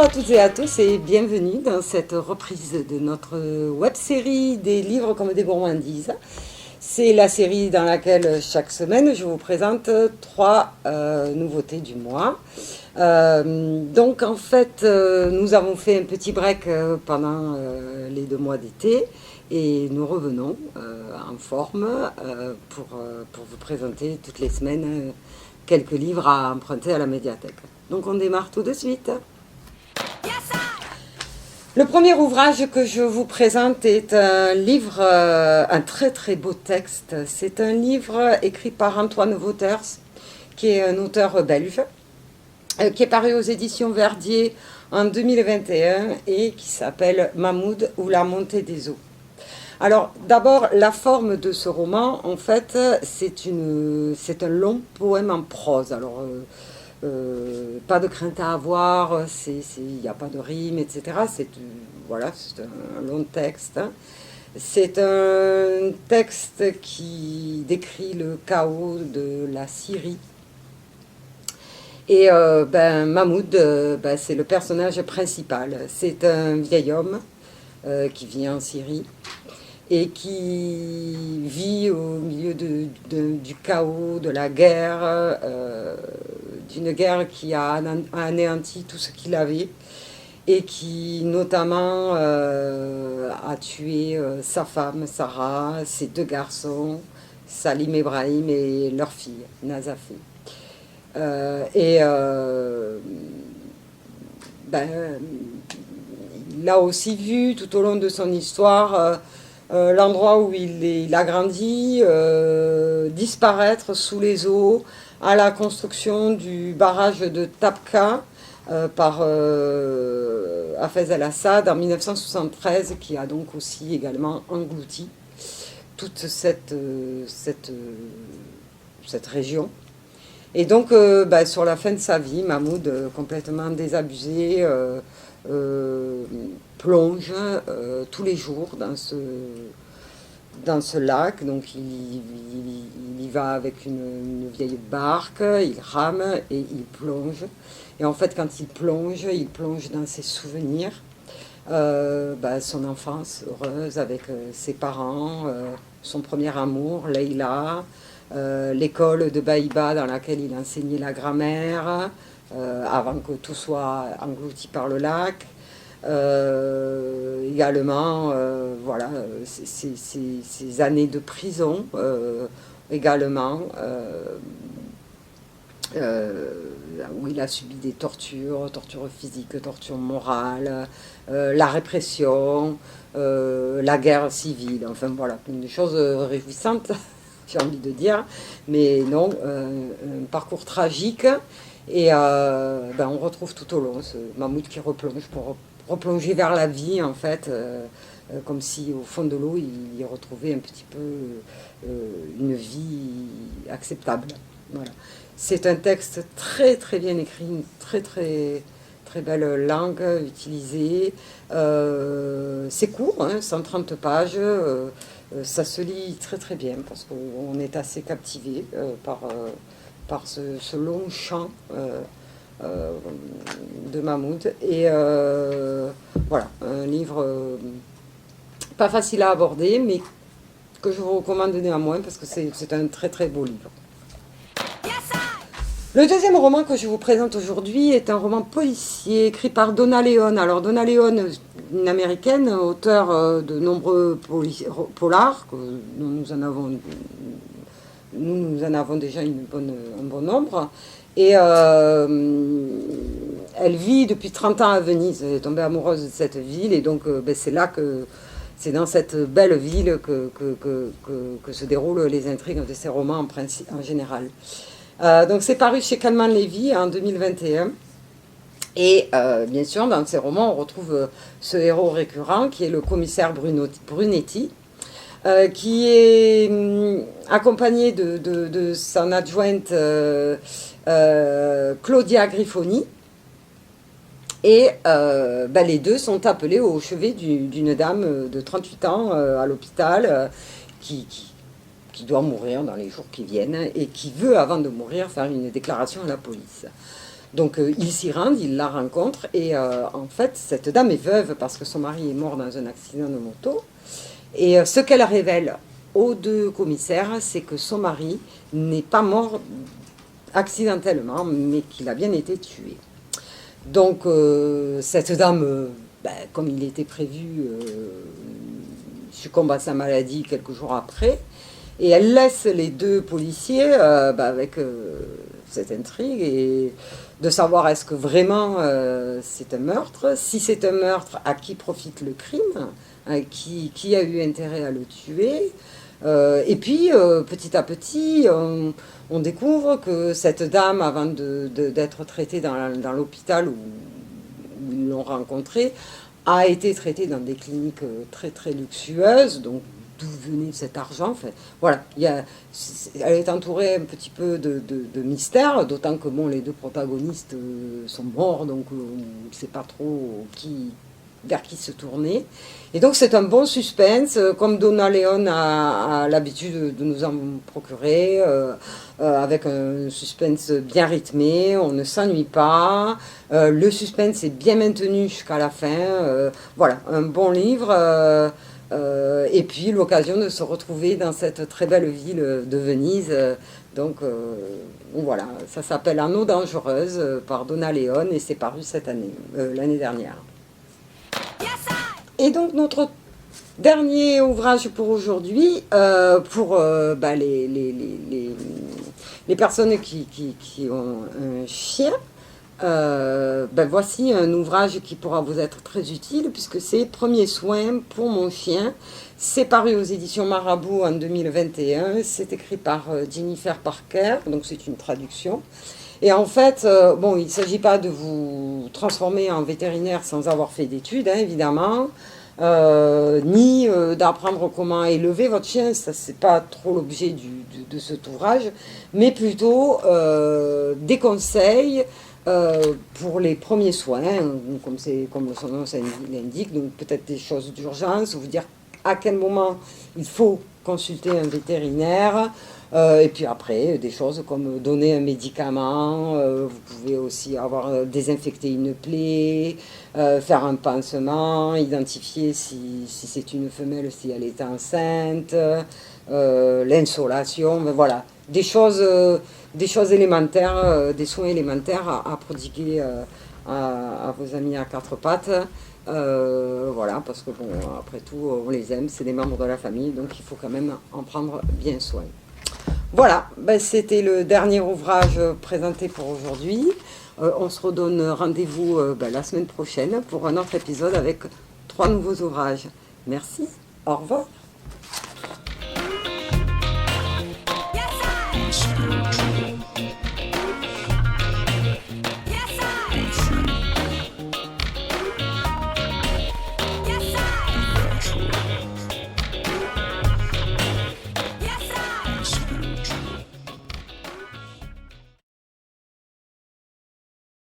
à toutes et à tous et bienvenue dans cette reprise de notre web-série des livres comme des gourmandises. C'est la série dans laquelle chaque semaine je vous présente trois nouveautés du mois. Donc en fait nous avons fait un petit break pendant les 2 mois d'été et nous revenons en forme pour vous présenter toutes les semaines quelques livres à emprunter à la médiathèque. Donc on démarre tout de suite. Le premier ouvrage que je vous présente est un livre, un très très beau texte. C'est un livre écrit par Antoine Wauters, qui est un auteur belge, qui est paru aux éditions Verdier en 2021 et qui s'appelle Mahmoud ou la montée des eaux. Alors d'abord, la forme de ce roman, en fait, c'est un long poème en prose. Alors, pas de crainte à avoir, il n'y a pas de rime, etc. Voilà, c'est un long texte. C'est un texte qui décrit le chaos de la Syrie. Et Mahmoud, c'est le personnage principal. C'est un vieil homme qui vit en Syrie et qui vit au milieu du chaos, de la guerre, d'une guerre qui a anéanti tout ce qu'il avait et qui notamment a tué sa femme Sarah, ses 2 garçons, Salim Ebrahim et leur fille, Nazafi. Il a aussi vu tout au long de son histoire l'endroit où il a grandi disparaître sous les eaux à la construction du barrage de Tabqa par Hafez al-Assad en 1973, qui a donc aussi également englouti toute cette région. Et donc, sur la fin de sa vie, Mahmoud, complètement désabusé, plonge tous les jours dans ce lac. Donc il y va avec une vieille barque, il rame et il plonge. Et en fait, quand il plonge dans ses souvenirs, son enfance heureuse avec ses parents, son premier amour, Leïla, l'école de Baïba dans laquelle il enseignait la grammaire, avant que tout soit englouti par le lac. Également, voilà, ces années de prison, également, où il a subi des tortures physiques, tortures morales, la répression, la guerre civile, enfin voilà, des choses réjouissantes, j'ai envie de dire, mais non, un parcours tragique. Et on retrouve tout au long ce Mahmoud qui replonge pour replonger vers la vie, en fait, comme si au fond de l'eau il y retrouvait un petit peu une vie acceptable. Voilà. C'est un texte très très bien écrit, une très très très belle langue utilisée. C'est court, hein, 130 pages. Ça se lit très très bien parce qu'on est assez captivé par ce long chant de Mahmoud. Et voilà, un livre pas facile à aborder, mais que je vous recommande néanmoins parce que c'est un très très beau livre. Le deuxième roman que je vous présente aujourd'hui est un roman policier écrit par Donna Leon. Alors Donna Leon, une américaine, auteure de nombreux polars, nous en avons déjà un bon nombre. Et elle vit depuis 30 ans à Venise, elle est tombée amoureuse de cette ville, et donc c'est dans cette belle ville que se déroulent les intrigues de ces romans en général. Donc c'est paru chez Calman Levy en 2021. Et bien sûr, dans ces romans, on retrouve ce héros récurrent qui est le commissaire Brunetti, qui est accompagné de son adjointe Claudia Grifoni. Et les deux sont appelés au chevet d'une dame de 38 ans à l'hôpital qui doit mourir dans les jours qui viennent et qui veut, avant de mourir, faire une déclaration à la police. Donc il s'y rend, il la rencontre, et en fait, cette dame est veuve parce que son mari est mort dans un accident de moto. Et ce qu'elle révèle aux deux commissaires, c'est que son mari n'est pas mort accidentellement, mais qu'il a bien été tué. Donc cette dame, comme il était prévu, succombe à sa maladie quelques jours après, et elle laisse les deux policiers avec cette intrigue et de savoir est-ce que vraiment c'est un meurtre, si c'est un meurtre, à qui profite le crime, qui a eu intérêt à le tuer. Et puis, petit à petit, on découvre que cette dame, avant d'être traitée dans l'hôpital où ils l'ont rencontrée, a été traitée dans des cliniques très très luxueuses, donc d'où venait cet argent. Enfin, voilà, elle est entourée un petit peu de mystère, d'autant que bon, les deux protagonistes sont morts, donc on ne sait pas trop vers qui se tourner. Et donc c'est un bon suspense, comme Donna Leon a l'habitude de nous en procurer, avec un suspense bien rythmé, on ne s'ennuie pas, le suspense est bien maintenu jusqu'à la fin, voilà, un bon livre, et puis l'occasion de se retrouver dans cette très belle ville de Venise. Donc voilà, ça s'appelle En eau dangereuse par Donna Leon et c'est paru cette année, l'année dernière. Et donc notre dernier ouvrage pour aujourd'hui, pour les personnes qui ont un chien, voici un ouvrage qui pourra vous être très utile puisque c'est Premiers soins pour mon chien. C'est paru aux éditions Marabout en 2021. C'est écrit par Jennifer Parker, donc c'est une traduction. Et en fait, il ne s'agit pas de vous transformer en vétérinaire sans avoir fait d'études, hein, évidemment, ni d'apprendre comment élever votre chien, ça c'est pas trop l'objet de cet ouvrage, mais plutôt des conseils pour les premiers soins, comme son nom l'indique, donc peut-être des choses d'urgence, vous dire à quel moment il faut consulter un vétérinaire, et puis après, des choses comme donner un médicament, vous pouvez aussi désinfecter une plaie, faire un pansement, identifier si c'est une femelle, si elle est enceinte, l'insolation, voilà, des choses élémentaires, des soins élémentaires à prodiguer à vos amis à quatre pattes. Voilà, parce que bon, après tout, on les aime, c'est des membres de la famille, donc il faut quand même en prendre bien soin. Voilà, c'était le dernier ouvrage présenté pour aujourd'hui. On se redonne rendez-vous la semaine prochaine pour un autre épisode avec 3 nouveaux ouvrages. Merci, au revoir.